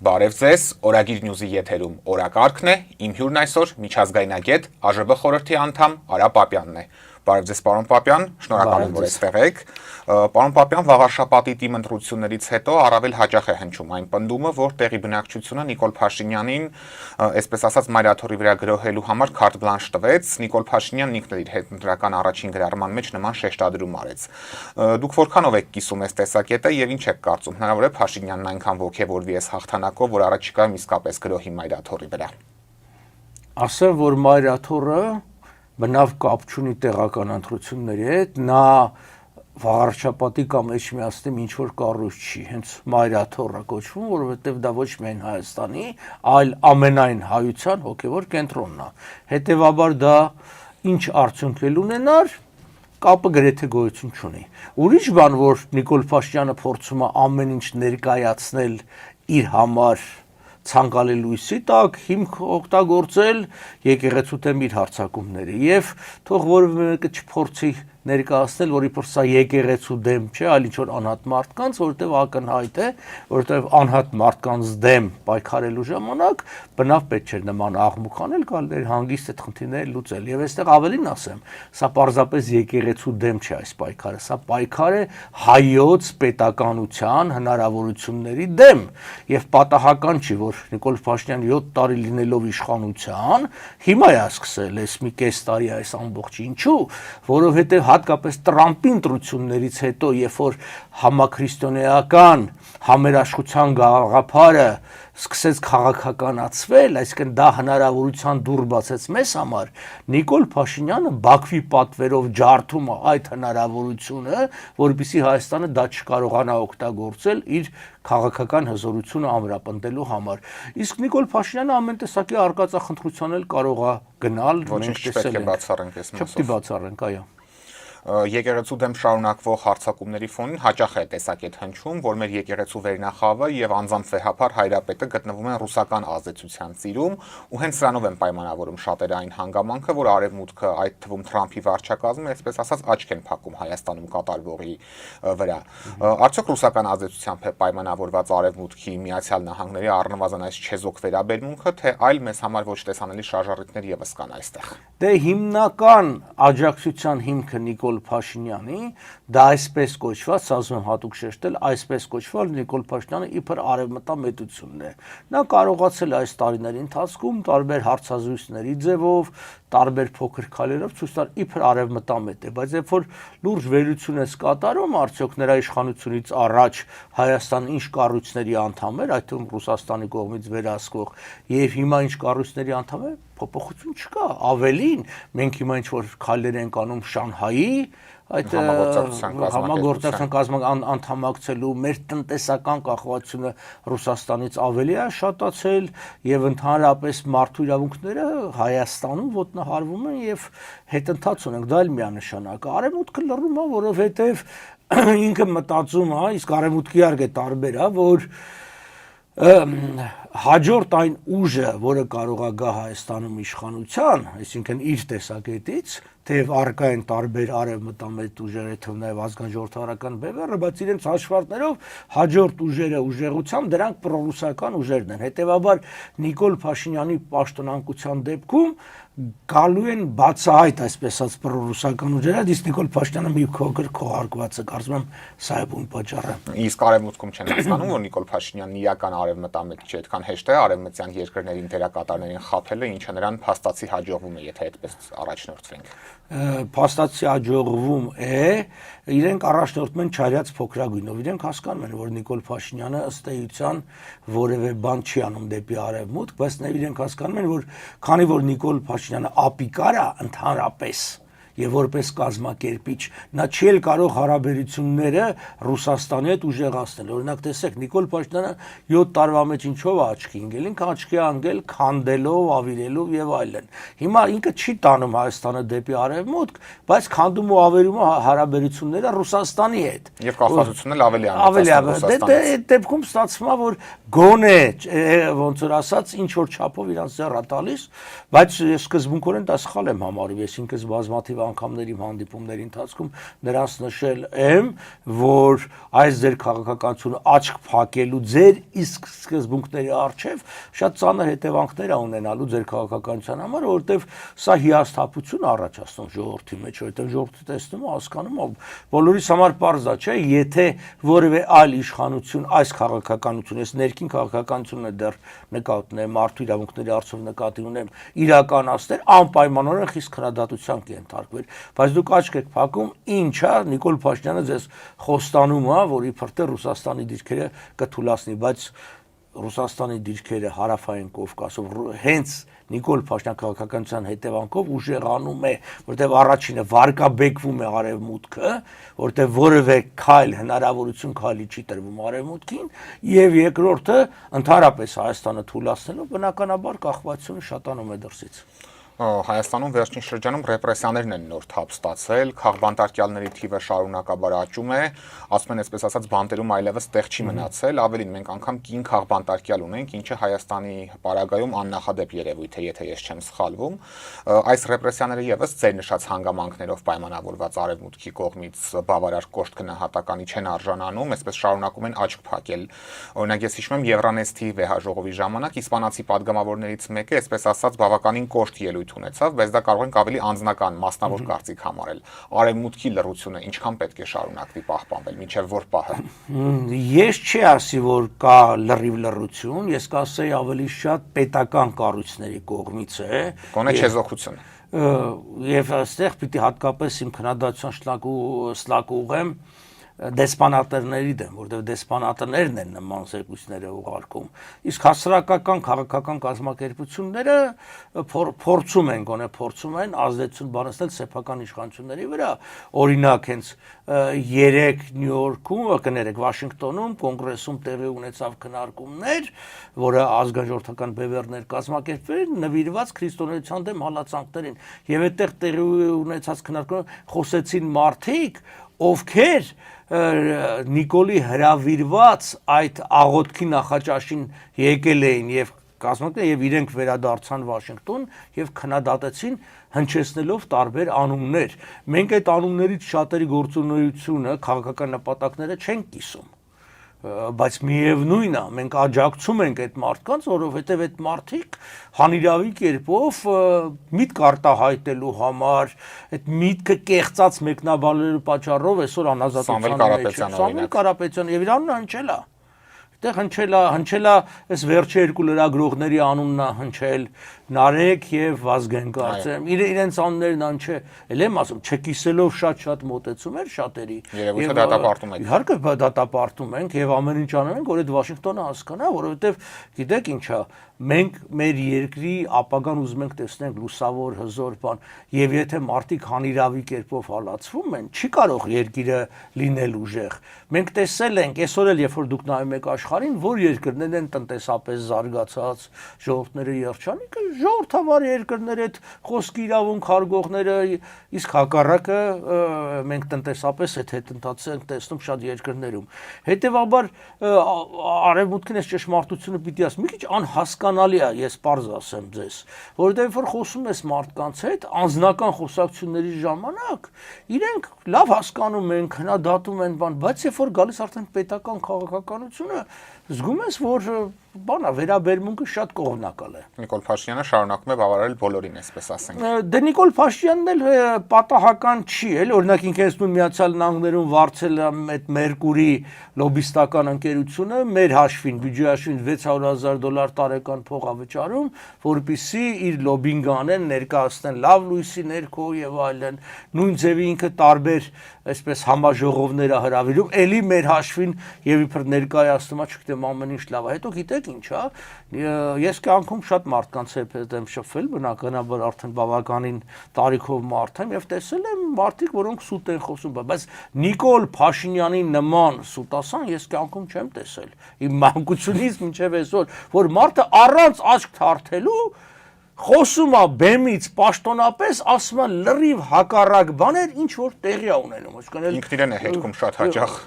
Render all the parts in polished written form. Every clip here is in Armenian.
Բարև ձեզ, Օրագիր Նյուզի եթերում օրակարգն է, իմ հյուրն այսօր միջազգայնագետ ԱԺԲ խորհրդի անդամ Արա Պապյանն է։ Բարև ձեզ, պարոն Պապյան, շնորհակալ եմ, որ այստեղ եք։ Պարոն Պապյան, վաղարշապատի տիմ ընտրություններից հետո առավել հաճախ է հնչում այն պնդումը, որ տեղի բնակչությունը Նիկոլ Փաշինյանին, այսպես ասած, մայրաթոռի վրա գրոհելու համար քարտ բլանշ տվեց, Նիկոլ Փաշինյանն ինքն իր հետընտրական առաջին գրառման մեջ նման շեշտադրում արեց։ Դուք որքանով եք կիսում այս տեսակետը եւ ինչ եք կարծում, հնարավոր է Փաշինյանն այնքան ոգևորվի այս հաղթանակով, որ առաջիկայում իսկապես գրոհի մայրաթոռի վրա։ Ասեմ, որ մայրաթոռը բնավ կապ չունի տեղական ընտրությունների հետ, նա վաղարշապատի կամ Էջմիածնի ինչ որ կառույց չի, հենց մայրաթոռը կոչվում, որովհետև դա ոչ միայն Հայաստանի, այլ ամենայն հայության հոգևոր կենտրոնն է։ Հետևաբար դա ինչ արդյունքել ունենար, կապը գրեթե գոյություն չունի։ Ուրիշ բան, որ Նիկոլ Փաշինյանը փորձում է ամեն ինչ ներկայացնել իր համար ցանկալի լույսի տակ, հիմք օգտագործել եկեղեցու դեմ իր հարձակումները եւ թող որևէ մեկը չփորձի ներկայացնել, որ իբր սա եկեղեցու դեմ չէ, այլ ինչ որ անհատ մարդկանց, որովհետև ակնհայտ է, որովհետև անհատ մարդկանց դեմ պայքարելու ժամանակ բնավ պետք չէ նման աղմուկ անել, կարելի հանգիստ այդ խնդիրները լուծել։ Եվ այստեղ ավելին ասեմ, սա պարզապես եկեղեցու դեմ չէ այս պայքարը, սա պայքար է հայոց պետականության հնարավորությունների դեմ եւ պատահական չի, որ Նիկոլ Փաշինյանը 7 տարի լինելով իշխանության, հիմա է սկսել այս մի կես տարի այս ամբողջ ինչու, որովհետև հատկապես Տրամպի ընտրություններից հետո, երբ որ համաքրիստոնեական համերաշխության գաղափարը սկսեց քաղաքականացվել, այսինքն դա հնարավորության դուռ բացեց մեզ համար, Նիկոլ Փաշինյանը Բաքվի պատվերով ջարդում է այդ հնարավորությունը, որպեսզի Հայաստանը դա չկարողանա օգտագործել իր քաղաքական հզորությունը ամրապնդելու համար։ Իսկ Նիկոլ Փաշինյանը ամեն տեսակի արկածախնդրության էլ կարող է գնալ, մենք տեսել ենք։ Չպետք է բացառենք, այո։ Եկեղեցու դեմ շարունակվող հարձակումների ֆոնին հաճախ է տեսակետ հնչում, որ մեր եկեղեցու վերնախավը եւ անձամբ վեհապար հայրապետը գտնվում են ռուսական ազդեցության ծիրում, ու հենց սրանով են պայմանավորում շատերը այն հանգամանքը, որ արևմուտքը, այդ թվում Թրամփի վարչակազմը, այսպես ասած, աչք են փակում Հայաստանում կատարվողի վրա։ Արդյոք ռուսական ազդեցությամբ է պայմանավորված արևմուտքի, Միացյալ Նահանգների առնվազն այս չեզոք վերաբերմունքը, թե այլ մեզ համար ոչ տեսանելի շարժառիթներ եւս կան այստեղ։ Դե հիմնական աջակցության հիմքը Նիկոլ Փաշինյանի, դա այսպես կոչված, ասում եմ հատուկ շեշտել, այսպես կոչված Նիկոլ Փաշինյանը իբր արևմտամետությունն է։ Նա կարողացել է այս տարիների ընթացքում տարբեր հարցազրույցների ձևով, տարբեր փոքր քայլերով ցույց տալ իբր արևմտամետ է, բայց երբ որ լուրջ վերլուծություն ես կատարում, արդյոք նրա իշխանությունից առաջ Հայաստանը ինչ կառույցների անդամ էր, այդ թվում Ռուսաստանի կողմից վերահսկվող, եւ հիմա ինչ կառույցների անդամ է, փոփոխություն չկա, ավելին, մենք հիմա ինչ որ քայլեր ենք անում Շանհայի այդ համագործակցության անդամակցելու, մեր տնտեսական կախվածությունը Ռուսաստանից ավելի է շատացել եւ ընդհանրապես մարդու իրավունքները Հայաստանում ոտնահարվում են եւ հետընթաց ունենք, դա էլ միանշանակ է։ Արևմուտքը լռում է, որովհետեւ ինքը մտածում է, իսկ արևմուտքի արգ է տարբեր է, որ հաջորդ այն ուժը, որը կարող է գա Հայաստանում իշխանության, այսինքն իր տեսակետից, թեև առկա են տարբեր արևմտամետ ուժեր, թվում նաև ազգանժողովրդական բևեռը, բայց իրենց հաշվարկներով հաջորդ ուժերը ուժեղությամբ դրանք պրոռուսական ուժերն են։ Հետևաբար Նիկոլ Փաշինյանի պաշտոնանկության դեպքում գալու են բացահայտ, այսպես ասած, պրոռուսական ուժերը, իսկ Նիկոլ Փաշինյանը մի փոքր քողարկված է, կարծում եմ սա է բուն պատճառը։ Իսկ արևմուտքում չեն հասկանում, որ Նիկոլ Փաշինյանն իրական արևմտամետ չէ, այդքան հեշտ է արևմտյան երկրներին դերակատարներին խաբելը, ինչը նրան փաստացի հաջողվում է, եթե այդպես առաջնորդվենք։ Փաստացի հաջողվում է, իրենք առաջնորդում են չարյաց փոքրագույնով, իրենք հասկանում են, որ Նիկոլ Փաշինյանը ըստ էության որևէ բան չի անում դեպի արևմուտք, բայց նաև իրենք հասկանում են, որ քանի որ Նիկոլ Փաշինյանը ապիկար է ընդհանրապես եւ որպես կազմակերպիչ, նա չի էլ կարող հարաբերությունները Ռուսաստանի հետ ուժեղացնել։ Օրինակ տեսեք, Նիկոլ Փաշինյանը 7 տարվա մեջ ինչով է աչքի ընկել, ինքը աչքի անգել քանդելով, ավիրելով եւ այլն։ Հիմա ինքը չի տանում Հայաստանը դեպի արևմուտք, բայց քանդում ու ավերում է հարաբերությունները Ռուսաստանի հետ։ Եվ կախվածությունն էլ ավելի է Դե այդ դեպքում ստացվում է, որ գոնե ոնց որ ասած ինչ որ չափով իրանց ձեռ է տալիս, բայց ես սկզբունքորեն դա սխալ եմ համարում, ես ինքս բազմաթիվ անգամներ իմ հանդիպումների ընթացքում նրանց նշել եմ, որ այս ձեր քաղաքականությունը աչք փակելու ձեր իսկ սկզբունքների առջև շատ ծանր հետևանքներ է ունենալու ձեր քաղաքականության համար, որովհետև սա հիասթափություն առաջացնում ժողովրդի մեջ, որովհետև ժողովուրդը տեսնում է, հասկանում է, բոլորիս համար պարզ է, չէ, եթե որևէ այլ իշխանություն այս քաղաքականությունը, այս ներքին քաղաքականությունը դեռ նկատի ունեմ, մարդու իրավունքների առջև նկատի ունեմ, իրականացնել, անպայմանորեն խիստ քննադատության կենթարկվեր, բայց դուք աչք եք փակում, ինչա Նիկոլ Փաշինյանը ձեզ խոստանում է, որ իբրև թե Ռուսաստանի դիրքերը կթուլացնի, բայց Ռուսաստանի դիրքերը հարավային Կովկասով հենց Նիկոլ Փաշինյան քաղաքականության հետևանքով ուժեղանում է, որտեղ առաջինը վարկաբեկվում է արևմուտքը, որտեղ որևէ քայլ հնարավորություն քայլի չի տրվում արևմուտքին, եւ երկրորդը ընդհանրապես Հայաստանը թուլացնելով բնականաբար կախվածությունը շատանում է դրսից։ Հայաստանում վերջին շրջանում ռեպրեսիաներն են նոր թափ ստացել, քաղբանտարկյալների թիվը շարունակաբար աճում է, ասում են այսպես ասած բանտերում այլևս տեղ չի մնացել, ավելին մենք անգամ կին քաղբանտարկյալ ունենք, ինչը Հայաստանի պարագայում աննախադեպ երևույթ է, եթե ես չեմ սխալվում։ Այս ռեպրեսիաները եւս ձեր նշած հանգամանքներով պայմանավորված արևմուտքի կողմից բավարար կոշտ գնահատականի չեն արժանանում, այսպես շարունակում են աչք փակել։ Օրինակ ես հիշում եմ Եվրանեստի վեհաժողովի ժամանակ իսպանացի падգամավորներից մեկը, այսպես ասած, բավականին կոշտ ելույթ ունեցավ, բայց դա կարող ենք ավելի անձնական, մասնավոր կարծիք համարել։ Արևմուտքի լռությունը ինչքան պետք է շարունակվի պահպանվել, մինչև որ պահը։ Ես չի ասի, որ կա լրիվ լռություն, ես կասեի ավելի շատ պետական կառույցների կողմից է։ Գոնե չեզոքություն։ Եվ այստեղ պիտի հատկապես իմ քննադատության շլակը ուղղեմ դեսպանատերների դեմ, որտեղ դեսպանատերներն են նման զեկույցները ուղարկում, իսկ հասարակական քաղաքական կազմակերպությունները փորձում են ազդեցություն բարձրացնել սեփական իշխանությունների վրա, օրինակ հենց 3 Նյու Յորքում, կներեք Վաշինգտոնում կոնգրեսում տեղի ունեցավ քննարկումներ, որը ազգային ժողովրդական բևեռներ կազմակերպվել նվիրված քրիստոնեության դեմ հալածանքներին, եւ այդտեղ տեղի ունեցած քննարկումները խոսեցին մարդիկ, ովքեր Նիկոլի հրավիրված այդ աղոթքի նախաճաշին եկել էին եւ կազմակերպել եւ իրենք վերադարձան Վաշինգտոն եւ քննադատեցին հնչեցնելով տարբեր անուններ։ Մենք այդ անուններից շատերի գործունեությունը, քաղաքական նպատակները չենք կիսում, բայց միևնույնն է, մենք աջակցում ենք այդ մարդկանց, որովհետև այդ մարդիկ հանիրավի կերպով միտք արտահայտելու համար, այդ միտքը կեղծած մեկնաբանելու պատճառով այսօր անազատության մեջ Սամվել Կարապետյան եւ իր անունը հնչել է։ Այդտեղ հնչել է այս վերջի երկու լրագրողների անունն է հնչել, Նարեկ եւ Վազգեն կարծեմ, իրենց անուններն անչե, էլ եմ ասում, չկիսելով շատ մոտեցում էր շատերի։ Երևույթը դատապարտում եք։ Իհարկե դատապարտում ենք եւ ամեն ինչ անում ենք, որ այդ Վաշինգտոնը հասկանա, որովհետեւ գիտեք ինչա, մենք մեր երկրի ապագան ուզում ենք տեսնենք լուսավոր, հզոր բան, եւ եթե մարդիկ հանիրավի կերպով հալածվում են, չի կարող երկիրը լինել ուժեղ։ Մենք տեսել ենք, այսօր էլ երբ որ դուք նայում եք աշխարհին, որ երկրներն են տնտեսապես զարգացած, ժողովուրդները երջանիկ են, ժողովրդավար երկրներ այդ խոսքի իրավունք հարգողները, իսկ հակառակը մենք տնտեսապես այդ հետընթացը ենք տեսնում շատ երկրներում։ Հետևաբար արևմուտքին այս ճշմարտությունը պիտի ասեմ, մի քիչ անհասկանալի է, ես պարզ ասեմ ձեզ, որովհետև որ խոսում ես մարդկանց հետ անձնական խոսակցությունների ժամանակ, իրենք լավ հասկանում են, քննադատում են բան, բայց երբ որ գալիս արդեն պետական քաղաքականությունը, զգում ես, որ բանա վերաբերմունքը շատ կողմնակալ է։ Նիկոլ Փաշինյանը շարունակում է բավարարել բոլորին, այսպես ասենք։ Դե Նիկոլ Փաշինյանն էլ պատահական չի, էլ օրինակ ինքը նույն Միացյալ Նահանգներում վարձել է այդ Մերկուրի լոբիստական ընկերությունը մեր հաշվին, բյուջե հաշվին $600,000 տարեկան փող ավճարում, որպեսզի իր լոբինգը անեն, ներկայացնեն լավ լույսի ներքո եւ այլն։ Նույն ձևի ինքը տարբեր այսպես համաժողովներ հրավիրում, էլի մեր հաշվին եւ իբր ներկայացնում է, չգիտեմ, ամեն ինչ լավ է։ Հետո գիտեք ինչ է, ես կյանքում շատ մարդկանց հետ եմ շփվել, բնականաբար արդեն բավականին տարիքով մարդ եմ եւ տեսել եմ մարդիկ, որոնք սուտ են խոսում, բայց Նիկոլ Փաշինյանի նման սուտասան ես կյանքում չեմ տեսել։ Իմ մանկությունից մինչև այսօր, որ մարդը առանց աչք թարթելու խոսում է բեմից պաշտոնապես, ասում է լրիվ հակառակ բաներ, ինչ որ տեղի է ունենում, այսինքն ինքն իրեն է հետքում շատ հաճախ։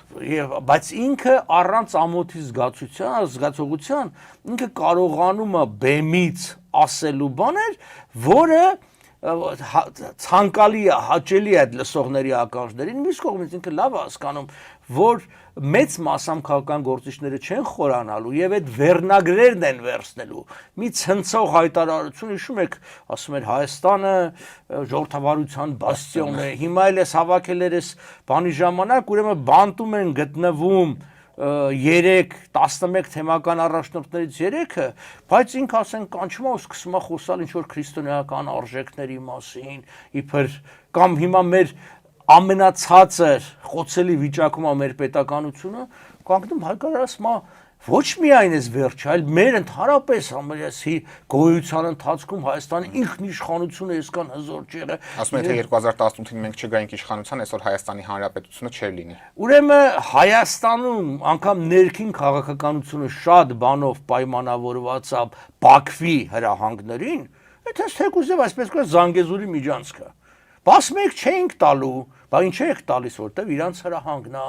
Բայց ինքը առանց ամոթի զգացողության, ինքը կարողանում է բեմից ասելու բաներ, որը ցանկալի է, հաճելի է այդ լսողների ականջներին, մյուս կողմից ինքը լավ է հասկանում, որ մեծ մասամ քաղաքական գործիչները չեն խորանալու եւ այդ վերնագրերն են վերցնելու։ Մի ցնցող հայտարարություն, հիշում եք, ասում էր Հայաստանը ժողովրդավարության բաստիոն է, հիմա էլ էս հավաքել էր էս բանի ժամանակ, ուրեմն բանտում են գտնվում 3-11 թեմական առաջնորդներից 3-ը, բայց ինքը ասենք կանչում է ու սկսում է խոսալ ինչ-որ քրիստոնեական արժեքների մասին, իբր կամ հիմա մեր ամենացածր խոցելի վիճակում է մեր պետականությունը, կանգնում հայկարարում է ոչ միայն այս վերջը, այլ մեր ընդհանրապես համարյասի գոյության ընթացքում Հայաստանի ինքնիշխանությունը այսքան հզոր չեղը։ Ասում եք թե 2018-ին մենք չգայինք իշխանության, այսօր Հայաստանի Հանրապետությունը չէր լինի։ Ուրեմն Հայաստանում անգամ ներքին քաղաքականությունը շատ բանով պայմանավորված է Բաքվի հրահանգներին, այդպես թեկուզ եւ այսպես կոչ Զանգեզուրի միջանցքը։ Բաս մեկ չէինք տալու, բա ինչ եք տալիս, որտեվ իրանց հրահանգն է,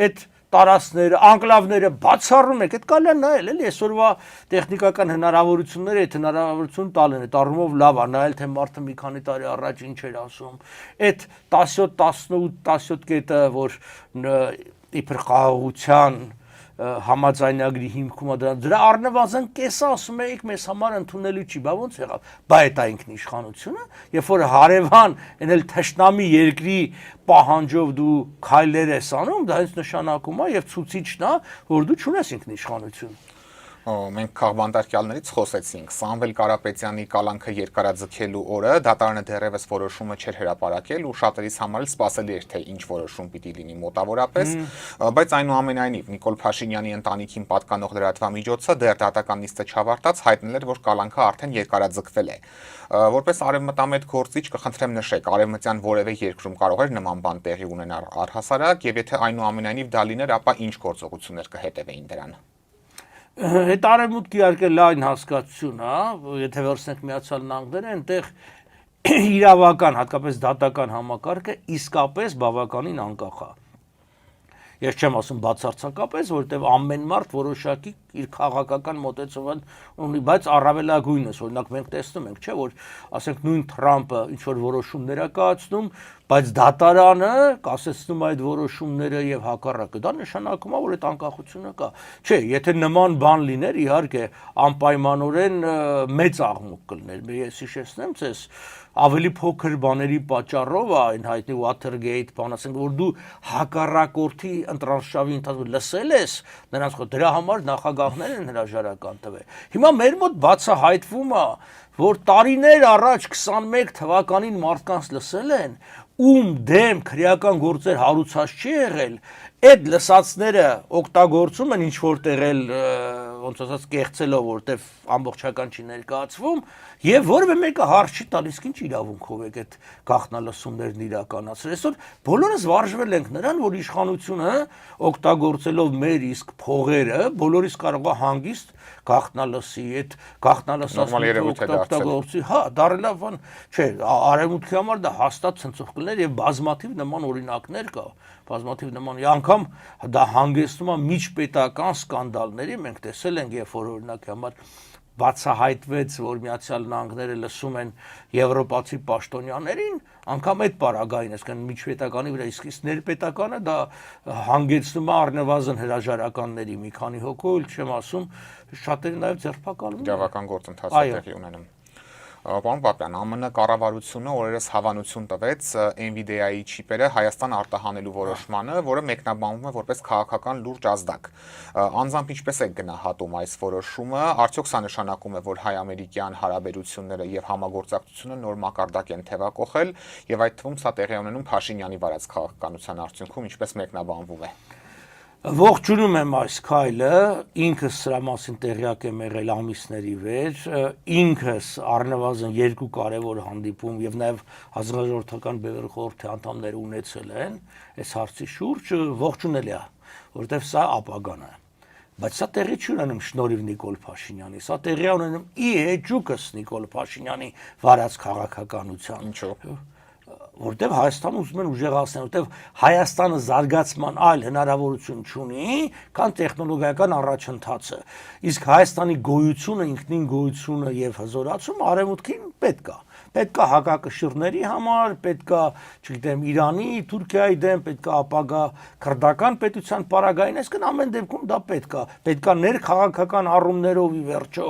այդ տարածքները, անկլավները բացառում եք, այդ կարելի է նայել, էլի այսօրվա տեխնիկական հնարավորությունները, այդ հնարավորություն տալ են, այդ առումով լավ է, նայել թե մարդը մի քանի տարի առաջ ինչ էր ասում, այդ 17-18 կետը, որ իբր խաղաղության համաձայնագրի հիմքում է դրա առնվազն կեսը ասում էիք մեզ համար ընդունելի չի, բա ոնց եղավ, բա այդ է ինքնիշխանությունը, երբ որ հարևան էնել թշնամի երկրի պահանջով դու քայլեր ես անում, դա հենց նշանակում է եւ ցուցիչն է, որ դու չունես ինքնիշխանություն։ Մենք քաղբանտարկյալներից խոսեցինք, Սամվել Կարապետյանի կալանքը երկարաձգելու օրը դատարանը դեռևս որոշումը չէր հրապարակել ու շատերիս համար սպասելի էր թե ինչ որոշում պիտի լինի մոտավորապես, բայց այնուամենայնիվ Նիկոլ Փաշինյանի ընտանիքին պատկանող լրատվամիջոցը դեռ դատական նիստը չավարտած հայտնել էր, որ կալանքը արդեն երկարաձգվել է։ Որպես արևմտամետ գործիչ կխնդրեմ նշեք, արևմտյան որևէ երկրում կարող էր նման բան տեղի ունենալ առհասարակ եւ եթե այնուամենայնիվ դա լիներ, ապա ինչ գործողություններ կհետևեին դրան։ Այդ արևմուտքի իհարկե լայն հասկացություն է, եթե վերցնենք Միացյալ Նահանգները, այնտեղ իրավական, հատկապես դատական համակարգը իսկապես բավականին անկախ է։ Ես չեմ ասում բացարձակապես, որովհետև ամեն մարդ որոշակի իր քաղաքական մոտեցումը ունի, բայց առավելագույնս, օրինակ մենք տեսնում ենք, չէ, որ ասենք նույն Թրամփը ինչ որ որոշումներ է կայացնում, բայց դատարանը կասեցնում այդ որոշումները եւ հակառակը։ Դա նշանակում է, որ այդ անկախությունը կա։ Չէ, եթե նման բան լիներ, իհարկե անպայմանորեն մեծ աղմուկ կլներ։ Ես հիշեցնեմ ցես ավելի փոքր բաների պատճառով այն հայտնի Watergate բան, ասենք որ դու հակառակորդի ընտրարշավի ընթացքում լսել ես, նրանց դրա համար նախագահներ են հրաժարական տվել։ Հիմա մեր մոտ բացահայտվում է, որ տարիներ առաջ 21 թվականին մարդկանց լսել են, ում դեմ քրեական գործեր հարուցած չի եղել, այդ լսածները օգտագործում են ինչ որտեղ էլ ոնց ասած կեղծելով, որտեվ ամբողջական չի ներկայացվում, եւ որևէ մեկը հարց չի տալիս, ինչ իրավունքով եք այդ գաղտնալսումներն իրականացրել։ Այսօր բոլորս վարժվել ենք նրան, որ իշխանությունը օգտագործելով մեր իսկ փողերը, բոլորիս կարող է հանգիստ գաղտնալսի, այդ գաղտնալսածը օգտագործի, հա, դարելավ բան, չէ, արևմուտքի համար դա հաստատ ցնցող կլներ եւ բազմաթիվ նման օրինակներ կա, բազմաթիվ նման անգամ դա հանգեցնում է միջպետական սկանդալների, մենք տեսել ենք, երբ որ օրինակի համար բացահայտվեց, որ Միացյալ Նահանգները լսում են եվրոպացի պաշտոնյաներին, անգամ այդ պարագային, այսինքն միջպետականի վրա, իսկ ներպետականը դա հանգեցնում է առնվազն հրաժարականների մի քանի հոգու, չեմ ասում, շատերը նաև ձերբակալում են։ Իրավական գործընթաց է տեղի ունենում։ Պարոն Պապյան, ԱՄՆ կառավարությունը օրերս հավանություն տվեց NVIDIA-ի չիպերը Հայաստան արտահանելու որոշմանը, որը մեկնաբանվում է որպես քաղաքական լուրջ ազդակ։ Անձամբ ինչպես է գնահատում այս որոշումը, արդյոք սա նշանակում է, որ հայ-ամերիկյան հարաբերությունները եւ համագործակցությունը նոր մակարդակ են թևակողել եւ այդ թվում սա տեղի ունենում Փաշինյանի վարած քաղաքականության արդյունքում, ինչպես մեկնաբանվում է։ Ողջունում եմ այս քայլը, ինքս սրա մասին տեղյակ եմ եղել ամիսների վեր, ինքս առնվազն 2 կարևոր հանդիպում եւ նաեւ Հանրաժողովրդական բևեռ խորհրդի անդամները ունեցել են այս հարցի շուրջ, ողջունել է, որովհետեւ սա ապագան է։ Բայց սա տեղի չի ունենում շնորհիվ Նիկոլ Փաշինյանի, սա տեղի է ունենում ի հեճուկս Նիկոլ Փաշինյանի վարած քաղաքականության։ Ինչու՞։ Որտեվ Հայաստանը ուզում են ուժեղացնել, որտեվ Հայաստանը զարգացման այլ հնարավորություն չունի, քան տեխնոլոգիական առաջընթացը։ Իսկ Հայաստանի գոյությունը, ինքնին գոյությունը եւ հզորացումը արևմուտքին պետք է։ պետք է հակակշիռների համար, պետք է, չգիտեմ, Իրանի, Թուրքիայի դեմ, պետք է ապագա քրդական պետության պարագային, այսինքն ամեն դեպքում դա պետք է ներքաղաքական առումներով ի վերջո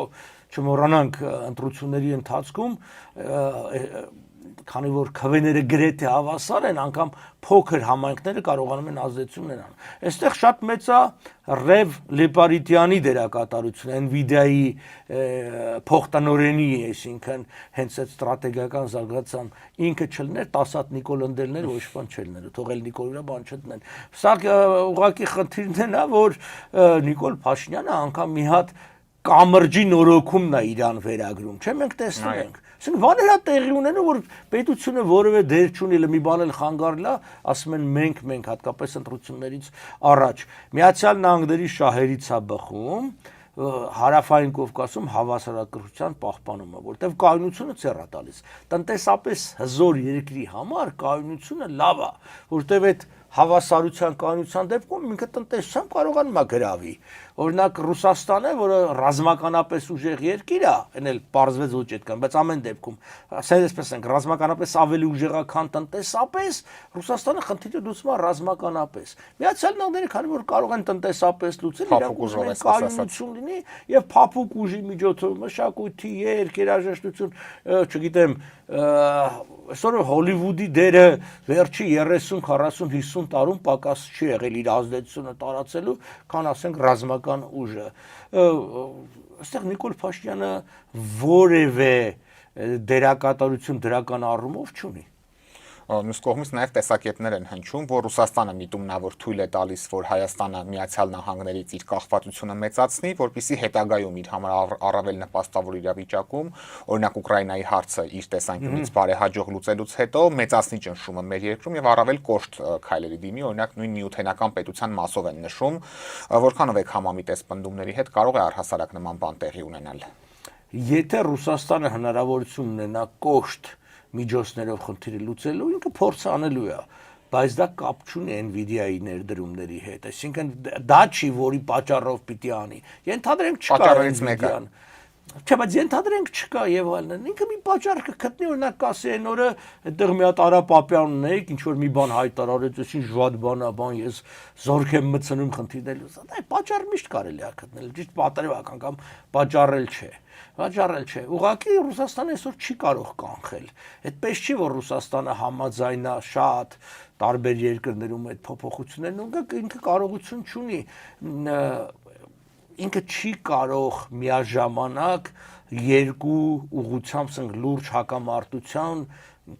չմոռանանք ընտրությունների ընթացքում, քանի որ քվեները գրեթե հավասար են, անգամ փոքր համայնքները կարողանում են ազդեցություն ունենալ։ Այստեղ շատ մեծ է Ռև Լեպարիտյանի դերակատարությունը, Nvidia-ի փոխտնօրենի, այսինքն հենց այդ ստրատեգիական զարգացան ինքը չլներ, 10 հատ Նիկոլ ընդելներ ոչ բան չլներ, թողել Նիկոլը բան չդնեն։ Սա ուղղակի խնդիրն է, որ Նիկոլ Փաշինյանը անգամ մի հատ կամրջի նորոգումն է իրան վերագրում, չէ՞ մենք տեսնում ենք։ Այսինքն բաներ է տեղի ունենում, որ պետությունը որևէ դեր չունի, մի բան էլ խանգարել է, ասում են մենք հատկապես ընտրություններից առաջ Միացյալ Նահանգների շահերից է բխում Հարավային Կովկասում հավասարակրթության պահպանումը, որտեղ կայունությունը ցեռ է տալիս։ Տնտեսապես հզոր երկրի համար կայունությունը լավ է, որտեղ այդ հավասարության կանոնության դեպքում ինքը տնտեսությամբ կարողանում է գրավի։ Օրինակ Ռուսաստանը, որը ռազմականապես ուժեղ երկիր է, այն էլ պարզվեց ոչ այդքան, բայց ամեն դեպքում, այսպես ենք, ռազմականապես ավելի ուժեղ է, քան տնտեսապես, Ռուսաստանը խնդիրը լուծում է ռազմականապես։ Միացյալ Նահանգները, քանի որ կարող են տնտեսապես լուծել, իրանք ուզում են կայունություն լինի եւ փափուկ ուժի միջոցով մշակույթի, երաժշտություն, չգիտեմ, այսօր Հոլիվուդի դերը վերջի 30, 40, 50 տարում պակաս չի եղել իր ազդեցությունը տարածելու, քան ասենք ռազմական ուժը։ Այստեղ Նիկոլ Փաշինյանը որևէ դերակատարություն դրական առումով չունի։ Մյուս կողմից նաև տեսակետներ են հնչում, որ Ռուսաստանը միտումնավոր թույլ է տալիս, որ Հայաստանը Միացյալ Նահանգներից իր կախվածությունը մեծացնի, որպեսզի հետագայում իր համար առավել նպաստավոր իրավիճակում, օրինակ Ուկրաինայի հարցը իր տեսանկյունից բարեհաջող լուծելուց հետո մեծացնի ճնշումը մեր երկրում եւ առավել կոշտ քայլերի դիմի, օրինակ նույն նյութենական պետության մասով են նշում, որքանով եք համամիտ այս պնդումների հետ, կարող է առհասարակ նման բան տեղի ունենալ։ Եթե Ռուսաստանը հնարավորություն ունենա կոշտ միջոցներով խնդիրը լուծելու, ինքը փորձ անելու է, բայց դա կապ չունի Nvidia-ի ներդրումների հետ, այսինքն դա չի, որի պատճառով պիտի անի։ Ենթադրենք չկա Nvidia-ն։ Չէ, բայց ենթադրենք չկա եւ այլն։ Ինքը մի պատճառ կգտնի, օրինակ կասի այն օրը այդտեղ մի հատ Արա Պապյան ունեիք, ինչ որ մի բան հայտարարեց, այսին ժվատ բան է, բան ես զորք եմ մտցնում խնդիրներ լուծել։ Դա պատճառ միշտ կարելի է գտնել, ճիշտ պատրվակ անգամ պատճառել չէ։ Պատճառել չէ։ Ուղղակի Ռուսաստանը այսօր չի կարող կանխել։ Այդպես չի, որ Ռուսաստանը համաձայնա շատ տարբեր երկրներում այդ փոփոխություններն ունի, ինքը կարողություն չունի, ինքը չի կարող միաժամանակ երկու ուղղությամբ ասենք լուրջ հակամարտության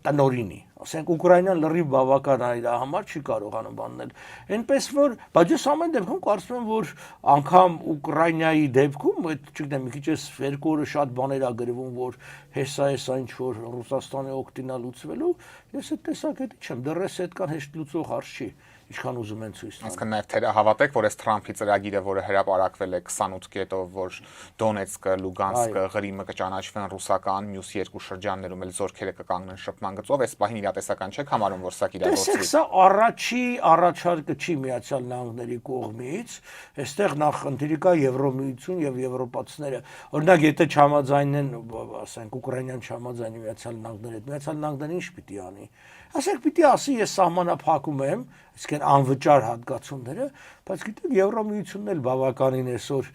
տնօրինի, ասենք Ուկրաինան լրիվ բավական է իր համար, չի կարողանում բանել։ Այնպես որ, բայց ես ամեն դեպքում կարծում եմ, որ անգամ Ուկրաինայի դեպքում, այդ չգիտեմ, մի քիչ էս երկու օրը շատ բաներ ա գրվում, որ հեսա ինչ որ Ռուսաստանի օգտինա լուծվելու, ես այդ տեսակետի չեմ, դեռ էս այդքան հեշտ լուծող հարց չի, ինչքան ուզում են ցույց տալ։ Այսինքն նաև թե հավատեք, որ այս Թրամփի ծրագիրը, որը հրապարակվել է 28 կետով, որ Դոնեցկը, Լուգանսկը, Ղրիմը կճանաչվեն ռուսական, մյուս երկու շրջաններում էլ զորքերը կկանգնեն շփման գծով, այս պահին իրատեսական չեք համարում, որ սա կիրագործվի։ Տեսեք, սա առաջի առաջարկը չի Միացյալ Նահանգների կողմից, այստեղ նախ խնդիրը կա Եվրոմիություն եւ եվրոպացիները։ Օրինակ, եթե չհամաձայնեն, ասենք Ուկրաինան չհամաձայնի Միացյալ Նահանգների հետ, Միացյալ Նահանգները ինչ պիտի անի։ Ասենք պիտի ասի ես սահմանափակում եմ, այսինքն անվճար հատկացումները, բայց գիտեք Եվրոմիությունն էլ բավականին այսօր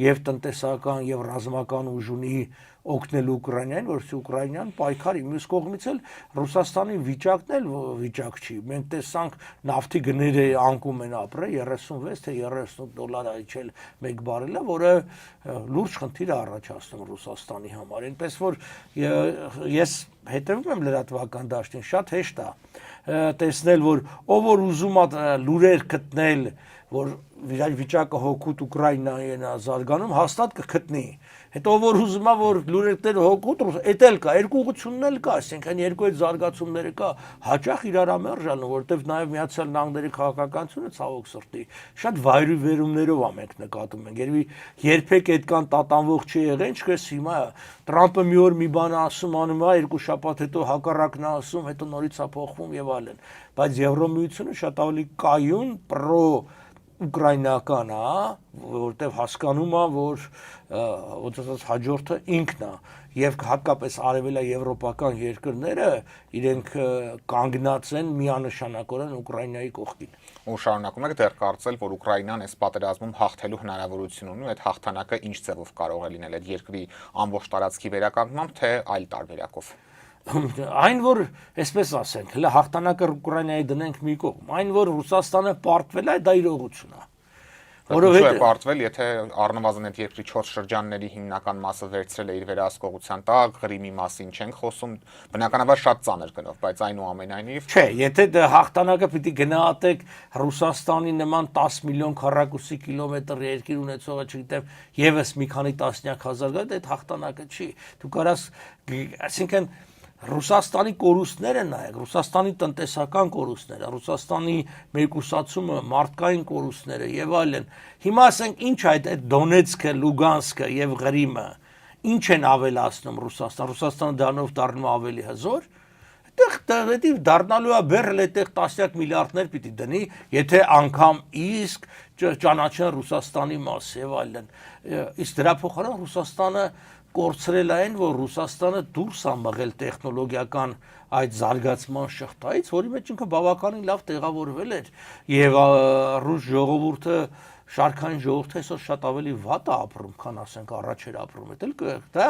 եւ տնտեսական եւ ռազմական ուժ ունի օգնել Ուկրաինային, որովհետեւ Ուկրաինան պայքարի, մյուս կողմից էլ Ռուսաստանի վիճակն էլ վիճակ չի։ Մենք տեսանք նավթի գները անկում են ապրել 36 թե 38 դոլար այչել 1 բարելը, որը լուրջ խնդիր է առաջացնում Ռուսաստանի համար։ Այնպես որ ես հետևում եմ լրատվական դաշտին, շատ հեշտ է տեսնել, որ ով որ ուզում է լուրեր գտնել, որ վիճակը հոգուտ Ուկրաինային է զարգանում, հաստատ կգտնի։ Հետո որ ուզում է որ լուրերները հոգուտ, էդ էլ կա, երկու ուղղությունն էլ կա, այսինքն երկու այդ զարգացումները կա, հաճախ իրարամերժանում, որովհետև նաև Միացյալ Նահանգների քաղաքականությունը ցավոք սրտի շատ վայրիվերումներով է մենք նկատում ենք։ Երբեք այդքան տատանվող չի եղել, ինչպես հիմա Տրամպը մի օր մի բան ասում, անում է, երկու շաբաթ հետո հակառակն է ասում, հետո նորից է փոխվում եւ այլն։ Բայց Եվրոմիությունը շատ ավելի կայուն, պրո ուկրաինական է, որտեվ հասկանում է, որ ոնց հաջորդը ինքն է եւ հատկապես արևելաեվրոպական երկրները իրենք կանգնած են միանշանակորեն Ուկրաինայի կողքին։ Ու շարունակում եք դեռ կարծել, որ Ուկրաինան այս պատերազմում հաղթելու հնարավորություն ունի, այդ հաղթանակը ինչ ձևով կարող է լինել, այդ երկրի ամբողջ տարածքի վերականգնմամբ, թե այլ տարբերակով։ Այն որ, այսպես ասենք, հələ հաղթանակը Ուկրաինայի դնենք մի կողմ, այն որ Ռուսաստանը պարտվել է, դա իրողություն է։ Որովհետև է պարտվել, եթե առնվազն այդ երկրի 4 շրջանների հիմնական մասը վերցրել է իր վերահսկողության տակ, Ղրիմի մասին չենք խոսում, բնականաբար շատ ծանր գնով, բայց այնուամենայնիվ չէ, եթե դա հաղթանակը պիտի գնահատեք Ռուսաստանի նման 10 միլիոն քառակուսի կիլոմետր երկիր ունեցողը, չգիտեմ, եւս մի քանի տասնյակ հազար գա, դա այդ հաղթանակը չի։ Դու կարաս, այսինքն Ռուսաստանի կորուստները նայեք, Ռուսաստանի տնտեսական կորուստները, Ռուսաստանի մեկուսացումը, մարդկային կորուստները եւ այլն։ Հիմա ասենք ինչ այդ Դոնեցկը, Լուգանսկը եւ Ղրիմը ինչ են ավելացնում Ռուսաստանը դրանով դառնում ավելի հզոր։ Այդտեղ դառնալու է բերել այդտեղ տասնյակ միլիարդներ պիտի դնի, եթե անգամ իսկ ճանաչեն Ռուսաստանի մաս եւ այլն։ Իսկ դրա փոխարեն Ռուսաստանը կորցրել այն, որ Ռուսաստանը դուրս է մղել տեխնոլոգիական այդ զարգացման շղթայից, որի մեջ ինքը բավականին լավ տեղավորվել էր եւ ռուս ժողովուրդը շարքային ժողովուրդը այսօր շատ ավելի վատ է ապրում, քան ասենք առաջ էր ապրում, դա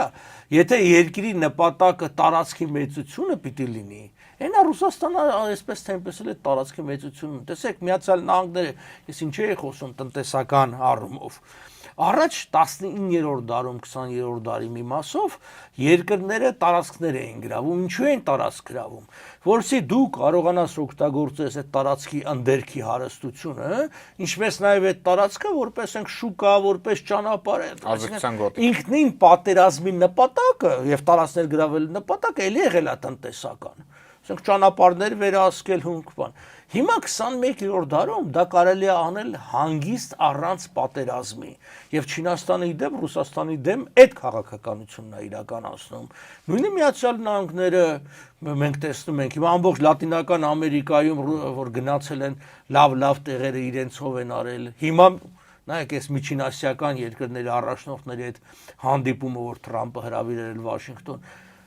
եթե երկրի նպատակը տարածքի մեծությունը պիտի լինի, այնա Ռուսաստանը այսպես թե այնպես էլ է տարածքի մեծությունը, տեսեք Միացյալ Նահանգները, ես ինչ էի խոսում տնտեսական առումով, առաջ 19-րդ դարում, 20-րդ դարի մի մասով երկրները տարածքներ էին գրավում, ինչու են տարածք գրավում, որովհետեւ դու կարողանաս օգտագործես այդ տարածքի ընդերքի հարստությունը, ինչպես նաև այդ տարածքը որպես ենք շուկա, որպես ճանապարհ է, ինքնին պատերազմի նպատակը եւ տարածքներ գրավելու նպատակը ելի եղել է տնտեսական, ասենք ճանապարհներ վերահսկել հունք բան։ Հիմա 21-րդ դարում դա կարելի է անել հանգիստ առանց պատերազմի եւ Չինաստանի դեմ, Ռուսաստանի դեմ այդ քաղաքականությունն է իրականացնում։ Նույնը Միացյալ Նահանգները մենք տեսնում ենք, հիմա ամբողջ Լատինական Ամերիկայում որ գնացել են լավ տեղերը իրենցով են արել։ Հիմա նայեք այս միջինասիական երկրների առաջնորդների այդ հանդիպումը, որ Թրամփը հրավիրել Վաշինգտոն,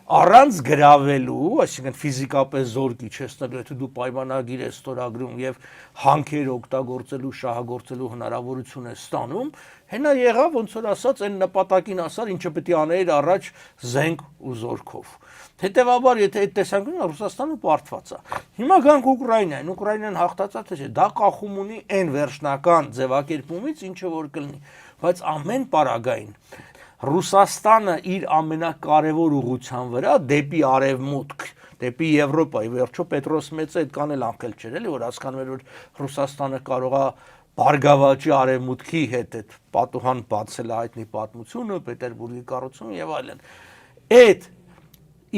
առանց գրավելու, այսինքն ֆիզիկապես զոր իջեցնելու, եթե դու պայմանագիր ես ստորագրում եւ հանքեր օգտագործելու, շահագործելու հնարավորություն ես ստանում, հենա եղավ ոնց որ ասած այն նպատակին ասար, ինչը պետք է աներ առաջ զենք ու զորքով։ Հետևաբար, եթե այդ տեսանկյունից Ռուսաստանը պարտված է։ Հիմա գանք Ուկրաինային, Ուկրաինան հաղթացած թե չէ, դա կախում ունի այն վերջնական ձևակերպումից, ինչը որ կլինի, բայց ամեն պարագային Ռուսաստանը իր ամենակարևոր ուղղության վրա դեպի արևմուտք, դեպի Եվրոպա, վերջո Պետրոս Մեծը այդքան էլ անկել չէր, էլի որ հասկանում էր, որ Ռուսաստանը կարող է Բարգավաճի արևմուտքի հետ այդ պատուհան բացել հայտնի պատմությունը, Պետերբուրգի կառուցումը եւ այլն։ Այդ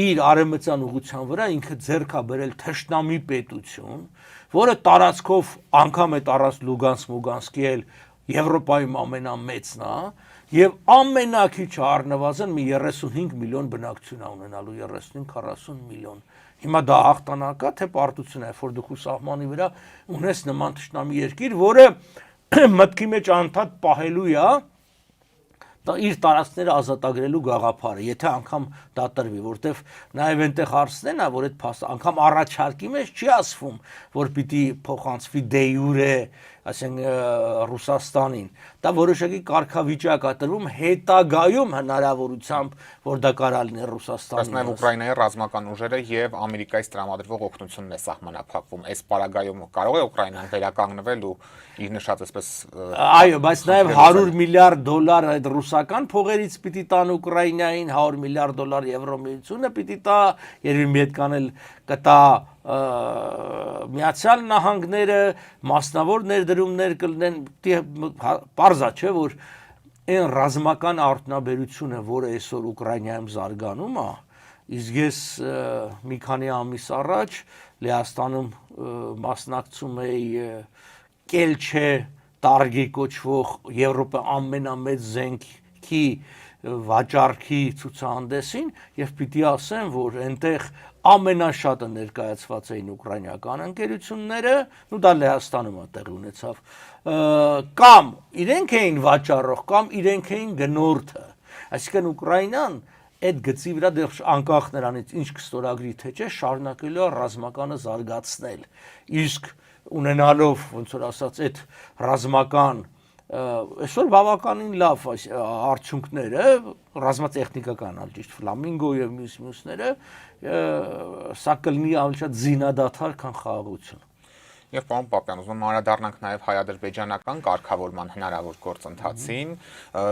իր արևմտյան ուղղության վրա ինքը ձեռք է բերել թշնամի պետություն, որը տարածքով անգամ այդ առանց Լուգանսկ-Մուգանսկի էլ Եվրոպայում ամենամեծն է եւ ամենակիչը առնվազն մի 35 միլիոն բնակչություն ունենալու 35-40 միլիոն։ Հիմա դա հաղթանակ է, թե պարտություն է, որ դու սահմանի վրա ունես նման թշնամի երկիր, որը մտքի մեջ անդադ պահելու է դա իր տարածքները ազատագրելու գաղափարը, եթե անգամ դա տրվի, որտեվ նաև այնտեղ հարցն է, որ այդ փաստը անգամ առաջարկի մեջ չի ասվում, որ պիտի փոխանցվի դե յուրե, ասենք Ռուսաստանին, դա որոշակի կարգավիճակ է տրվում հետագայում հնարավորությամբ, որ դա կարա լինի Ռուսաստանի։ Բայց նաև Ուկրաինայի ռազմական ուժերը եւ Ամերիկայից տրամադրվող օգնությունն է սահմանափակվում։ Այս պարագայում կարող է Ուկրաինան վերականգնվել ու իր նշած այսպես այո, բայց նաև 100 միլիարդ դոլար այդ ռուսական փողերից պիտի տան Ուկրաինային, 100 միլիարդ դոլար Եվրոմիությունը պիտի տա, երևի մի հատ կանել կտա Միացյալ Նահանգները, մասնավոր ներդրումներ կլինեն, պարզ է, չէ, որ այն ռազմական արտոնաբերությունը, որը այսօր Ուկրաինայում զարգանում է, իսկ ես մի քանի ամիս առաջ Լեհաստանում մասնակցում էի Կելչե տարգի կոչվող Եվրոպա ամենամեծ զենքի վաճառքի ցուցահանդեսին եւ պիտի ասեմ, որ այնտեղ ամենաշատը ներկայացված էին ուկրաինական ընկերությունները, ու դա Լեհաստանում է տեղի ունեցավ, կամ իրենք էին վաճառող, կամ իրենք էին գնորդը, այսինքն Ուկրաինան այդ գծի վրա դեռ անկախ նրանից ինչ կստորագրի թե չէ, շարունակելու է ռազմականը զարգացնել, իսկ ունենալով ոնց որ ասած այդ ռազմական այսօր բավականին լավ արդյունքները ռազմատեխնիկական ճիշտ ֆլամինգո եւ մյուսները սա կլինի ավելի շատ զինադադար, քան խաղաղություն։ Եվ պարոն Պապյան, ուզում եմ անդրադառնանք նաև հայ-ադրբեջանական կարգավորման հնարավոր գործընթացին։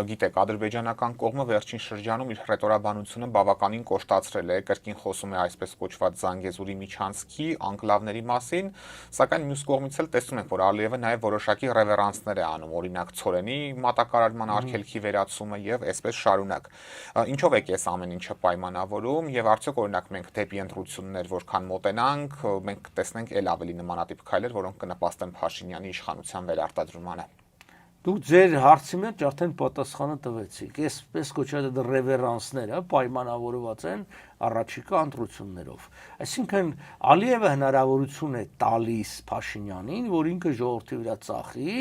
Գիտեք, ադրբեջանական կողմը վերջին շրջանում իր հռետորաբանությունը բավականին կոշտացրել է, կրկին խոսում է այսպես կոչված Զանգեզուրի միջանցքի անկլավների մասին, սակայն մյուս կողմից էլ տեսնում ենք, որ Ալիևը նաև որոշակի ռևերանսներ է անում, օրինակ Ցորենի մատակարարման արգելքի վերացումը եւ այսպես շարունակ։ Ինչով է այս ամեն ինչը պայմանավորում եւ արդյոք օրինակ մենք դեպի ընտրություններ որքան մոտենանք, մենք կտեսնենք ել ավելի նմանատիպ քայլեր, որոնք կնպաստեն Փաշինյանի իշխանության վերարտադրմանը։ Դուք ձեր հարցի մեջ արդեն պատասխանը տվեցիք։ Այսպես կոչված ռևերանսները պայմանավորված են առաջիկա ընտրություններով։ Այսինքն Ալիևը հնարավորություն է տալիս Փաշինյանին, որ ինքը ժողովրդի վրա ծախի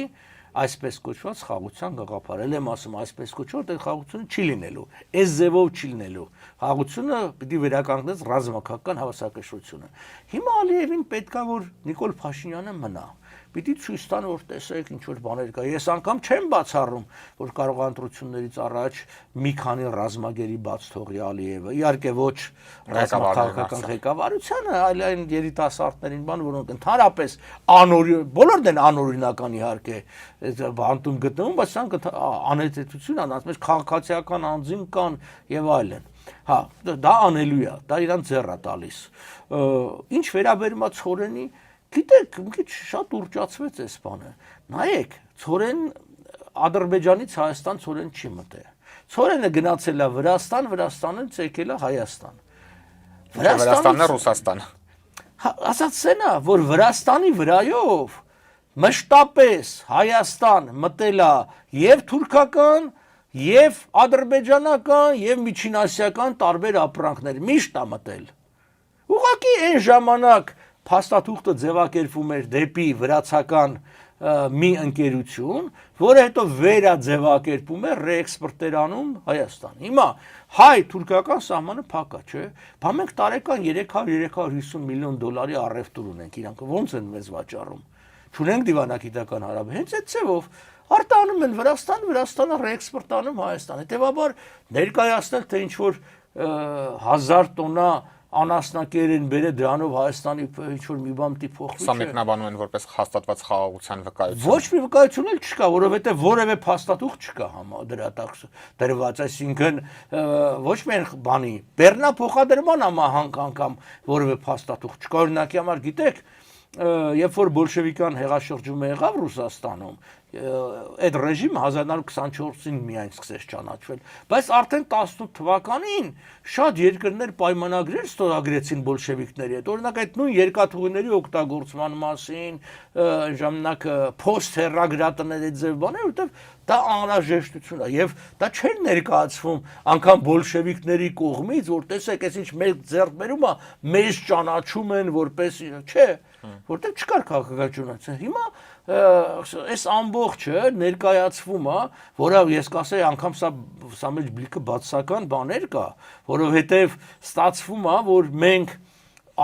այսպես կոչված խաղաղության գաղափարել եմ ասում, այսպես կոչված այդ խաղաղությունը չի լինելու, այս ձևով չի լինելու։ Խաղաղությունը պիտի վերականգնես ռազմական հավասարակշռությունը։ Հիմա Ալիևին պետքա որ Նիկոլ Փաշինյանը մնա։ Պիտի ցույց տան, որ տեսեք ինչ որ բաներ կա։ Ես անգամ չեմ բացառում, որ կարող է ընտրություններից առաջ մի քանի ռազմագերի բաց թողի Ալիևը։ Իհարկե ոչ ռազմաքաղաքական ղեկավարությանը, այլ այն երիտասարդներին բան, որոնք ընդհանրապես բոլորն են անօրինական իհարկե բանտում գտնվում, բայց սրանք անհետեցություն են, ասում ես քաղաքացիական անձին կան եւ այլն։ Հա, դա անելու է, դա իրան ձեռ է տալիս։ Ինչ վերաբերում է Ցորենի, գիտեք, մի քիչ շատ ուռճացվեց այս բանը։ Նայեք, Ցորեն Ադրբեջանից Հայաստան Ցորեն չի մտել։ Ցորենը գնացել է Վրաստան, Վրաստանից եկել է Հայաստան։ Վրաստանն է Ռուսաստան։ Ասած սենա, որ Վրաստանի վրայով մշտապես Հայաստան մտել է եւ թուրքական, եւ ադրբեջանական, եւ միջինասիական տարբեր ապրանքներ, միշտ է մտել։ Ուղղակի այն ժամանակ փաստաթուղթը ձևակերպվում էր դեպի վրացական մի ընկերություն, որը հետո վերաձևակերպում է ռեէքսպորտեր անում Հայաստան։ Հիմա հայ-թուրքական սահմանը փակ է, չէ՞։ Բա մենք տարեկան 300-350 միլիոն դոլարի առևտուր ունենք, իրանք ո՞նց են մեզ վաճառում։ Չունենք դիվանագիտական հարաբերություն, հենց այդ ձևով արտանում են Վրաստան, Վրաստանը ռեէքսպորտ անում Հայաստան։ Հետևաբար ներկայացնել թե ինչ որ 1000 տոննա անասնակերեն բերե դրանով Հայաստանի ինչ որ մի բան պիտի փոխվի։ Սա մեկնաբանում են որպես հաստատված խաղաղության վկայություն։ Ոչ մի վկայություն էլ չկա, որովհետև որևէ փաստաթուղթ չկա դրա տակ դրված, այսինքն ոչ միայն բանի Բեռնա փոխադրման համահանք անգամ որևէ փաստաթուղթ չկա, օրինակի համար գիտեք, երբ որ բոլշևիկյան հեղաշրջումը եղավ Ռուսաստանում, այդ ռեժիմը 1924-ին միայն սկսեց ճանաչվել, բայց արդեն 18 թվականին շատ երկրներ պայմանագրեր ստորագրեցին բոլշևիկների հետ, օրինակ այդ նույն երկաթուղիների օգտագործման մասին, ժամանակ փոստ հեռագրատների ձև բաներ, որտեղ դա անհրաժեշտություն է եւ դա չէր ներկայացվում անգամ բոլշևիկների կողմից, որ տեսեք, այսինչ մեր ձեռքբերումը մեզ ճանաչում են որպես չէ, որտեղ չկար քաղաքականություն։ Հիմա այս ամբողջը ներկայացվում է, որով ես կասեի անգամ սա մեջ բլիկը բացասական բաներ կա, որովհետև ստացվում է, որ մենք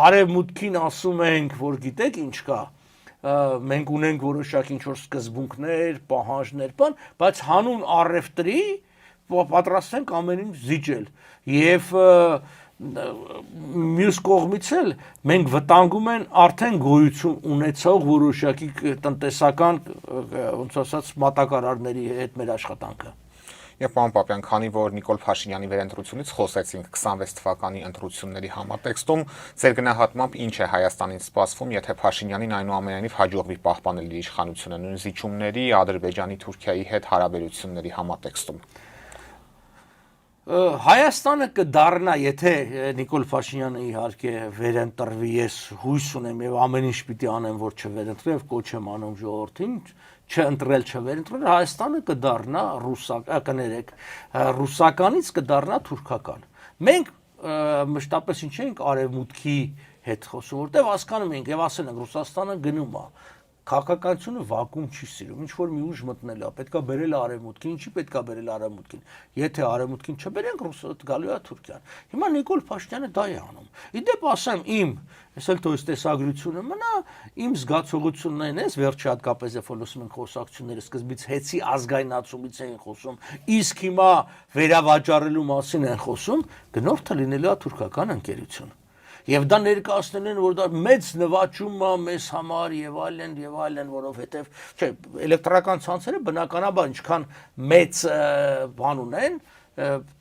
արևմուտքին ասում ենք, որ գիտեք ինչ կա, մենք ունենք որոշակի ինչ-որ սկզբունքներ, պահանջներ, բան, բայց հանուն առևտրի պատրաստ ենք ամեն ինչ զիջել եւ մյուս կողմից էլ մենք վտանգում են արդեն գոյություն ունեցող որոշակի տնտեսական ոնց ասած մատակարարների հետ մեր աշխատանքը։ Եվ պարոն Պապյան, քանի որ Նիկոլ Փաշինյանի վերընտրությունից խոսեցինք 26 թվականի ընտրությունների համատեքստում, ձեր գնահատմամբ ինչ է Հայաստանին սպասվում, եթե Փաշինյանին այնուամենայնիվ հաջողվի պահպանել իր իշխանությունը նույն զիջումների, Ադրբեջանի, Թուրքիայի հետ հարաբերությունների համատեքստում։ Հայաստանը կդառնա, եթե Նիկոլ Փաշինյանը իհարկե վերընտրվի, ես հույս ունեմ եւ ամեն ինչ պիտի անեմ, որ չվերընտրի եւ կոչ եմ անում ժողովրդին, չընտրել, չվերընտրել, Հայաստանը կդառնա ռուսականից կդառնա թուրքական։ Մենք մշտապես ինչ ենք արևմուտքի հետ խոսում, որտեղ հասկանում ենք եւ ասել ենք Ռուսաստանը գնում է, քաղաքականությունը վակուում չի սիրում, ինչ որ մի ուժ մտնել է, պետքա բերել արևմուտքին, ինչի պետքա բերել արևմուտքին, եթե արևմուտքին չբերենք, Ռուսաստանը գալու է Թուրքիան։ Հիմա Նիկոլ Փաշինյանը դա է անում։ Իդեպ ասեմ իմ, այսօր թույս տեսագրությունը մնա, իմ զգացողությունն այն է, վերջի հատկապես երբ լսում ենք խոսակցությունները, սկզբից հեծի ազգայնացումից էին խոսում, իսկ հիմա վերավաճառելու մասին են խոսում, գնորդը լինելու է թուրքական ընկերություն։ Եվ դա ներկայացնել են, որ դա մեծ նվաճում է մեզ համար եւ այլն, որովհետեւ չէ, էլեկտրական ցանցերը բնականաբար ինչքան մեծ բան ունեն,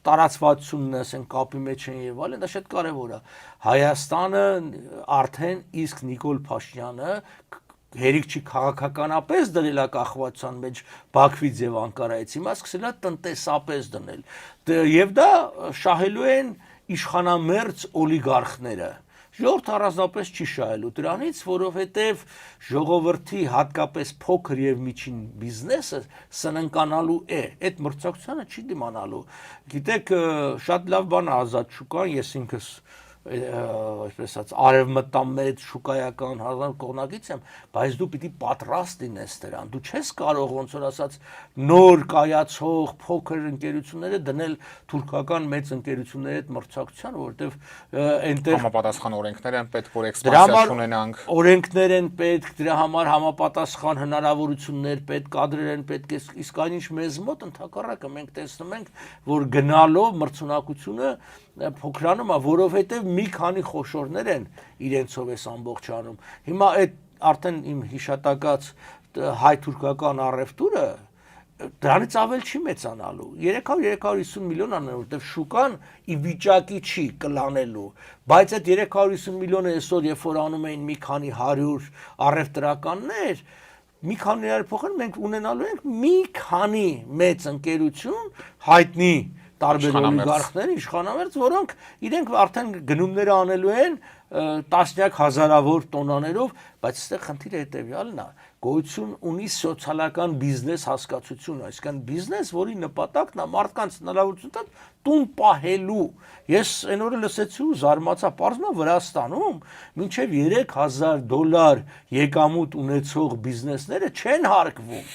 տարածվածությունն ասեն կապի մեջ են եւ այլն, դա շատ կարեւոր է։ Հայաստանը արդեն իսկ Նիկոլ Փաշինյանը հերիք չի քաղաքականապես դնել է կախվածության մեջ Բաքվից եւ Անկարայից, հիմա սկսել է տնտեսապես դնել։ Եվ դա շահելու են իշխանամերձ օլիգարխները։ Ժողովուրդ առանձնապես չի շահելու դրանից, որովհետև ժողովրդի հատկապես փոքր եւ միջին բիզնեսը սննկանալու է, այդ մրցակցությանը չի դիմանալու։ Գիտեք, շատ լավ բան է ազատ շուկան, ես ինքս այսպես ասած արևմտամետ շուկայական կողմնակից եմ, բայց դու պիտի պատրաստ լինես դրան, դու չես կարող ոնց որ ասած նոր կայացող փոքր ընկերությունները դնել թուրքական մեծ ընկերությունների հետ մրցակցության, որովհետև այնտեղ համապատասխան օրենքներ են պետք, որ էքսպանսիա ունենանք, օրենքներ են պետք, դրա համար համապատասխան հնարավորություններ պետք, կադրեր են պետք, իսկ այնինչ մեզ մոտ ընդհակառակը մենք տեսնում ենք, որ գնալով մրցունակությունը փոքրանում է, որովհետև մի քանի խոշորներ են իրենցով էս ամբողջանում։ Հիմա այդ արդեն իմ հիշատակած հայ-թուրքական առևտուրը դրանից ավել չի մեծանալու։ 300-350 միլիոն անեն, որտեղ շուկան ի վիճակի չի կլանելու, բայց այդ 350 միլիոնը այսօր երբ որ անում էին մի քանի 100 առևտրականներ, մի քանի փոխան մենք ունենալու ենք մի քանի մեծ ընկերություն հայտնի տարբեր օլիգարխներ, իշխանամերձ, որոնք իրենք արդեն գնումները անելու են տասնյակ հազարավոր տոնաներով, բայց այստեղ խնդիրը հետևյալն է, գոյություն ունի սոցիալական բիզնես հասկացություն, այսինքն բիզնես, որի նպատակն է մարդկանց հնարավորություն տուն պահելու։ Ես այն օրը լսեցի ու զարմացա, պարզվում է Վրաստանում մինչև $3000 եկամուտ ունեցող բիզնեսները չեն հարկվում։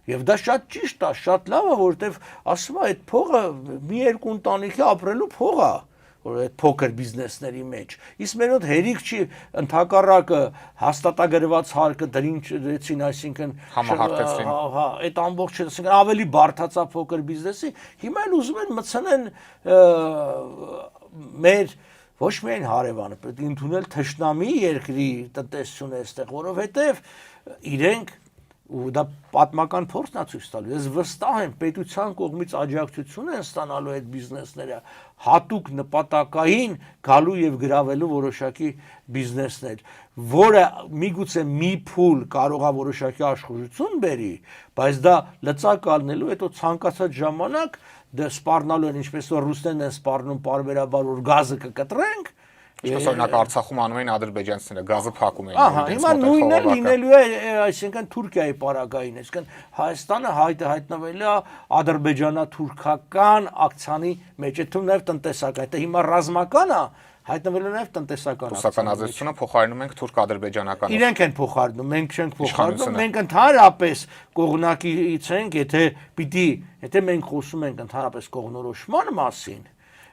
Եվ դա շատ ճիշտ է, շատ լավ է, որովհետև ասում է այդ փողը մի երկու ընտանիքի ապրելու փող է, որ այդ փոքր բիզնեսների մեջ։ Իսկ մեր մոտ հերիք չի ընդհակառակը հաստատագրված հարկը դրեցին, այսինքն համահարկեցին։ Հա, այդ ամբողջը, այսինքն ավելի բարդացա փոքր բիզնեսի, հիմա էլ ուզում են մտցնեն մեր ոչ միայն հարևանը, պետք է ընդունել թշնամի երկրի տնտեսությունը այստեղ, որովհետև իրենք ու դա պատմական փորձն է ցույց տալու։ Ես վստահ եմ, պետության կողմից աջակցություն են ստանալու այդ բիզնեսները, հատուկ նպատակային գալու եւ գրավելու որոշակի բիզնեսներ, որը միգուցե մի փուլ կարող է որոշակի աշխուժություն բերի, բայց դա լծակ ալնելու հետո ցանկացած ժամանակ դա սպառնալու են, ինչպես որ ռուսներն են սպառնում պարբերաբար, որ գազը կկտրենք։ Ինչպես օրինակ Արցախում անում էին ադրբեջանցիները, գազը փակում էին։ Ահա, հիմա նույնը լինելու է, այսինքն Թուրքիայի պարագային, այսինքն Հայաստանը հայտնվել է ադրբեջանա-թուրքական ակցիանի մեջ, այդ թվում նաև տնտեսական, դա հիմա ռազմական է, հայտնվել է նաև տնտեսական ակցիա։ Ռուսական ազդեցությունը փոխարինում ենք թուրք-ադրբեջանական։ Իրենք են փոխարինում, մենք չենք փոխարինում, մենք ընդհանրապես կողմնակից ենք, եթե մենք խոսում ենք ընդհանրապես կողմնորոշման մասին,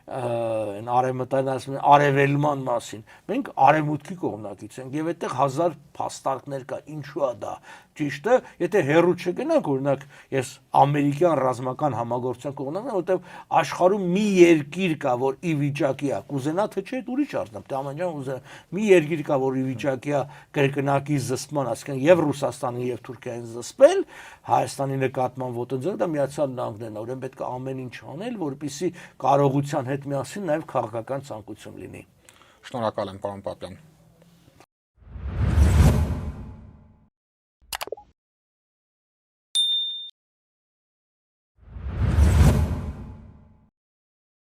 արևմտյան արևելման մասին, մենք արևմուտքի կողմնակից ենք եւ այդտեղ հազար փաստարկներ կա, ինչու է դա ճիշտը, եթե հերու չգնանք, օրինակ ես ամերիկյան ռազմական համագործակցության կողմնակից եմ, որտեղ աշխարհում մի երկիր կա, որ ի վիճակի է, կուզենա թե չէ, ուրիշ առնեմ, թե ամանջան ուզենա, մի երկիր կա, որ ի վիճակի է կրկնակի զսպման, այսինքն եւ Ռուսաստանի եւ Թուրքիային զսպել, Հայաստանի նկատմամբ ոտնձգել, դա Միացյալ Նահանգներն է, ուրեմն պետք է ամեն ինչ անել, որպեսզի կարողության հետ միասին նաեւ քաղաքական ցանկություն լինի։ Շնորհակալ եմ, պարոն Պապյան։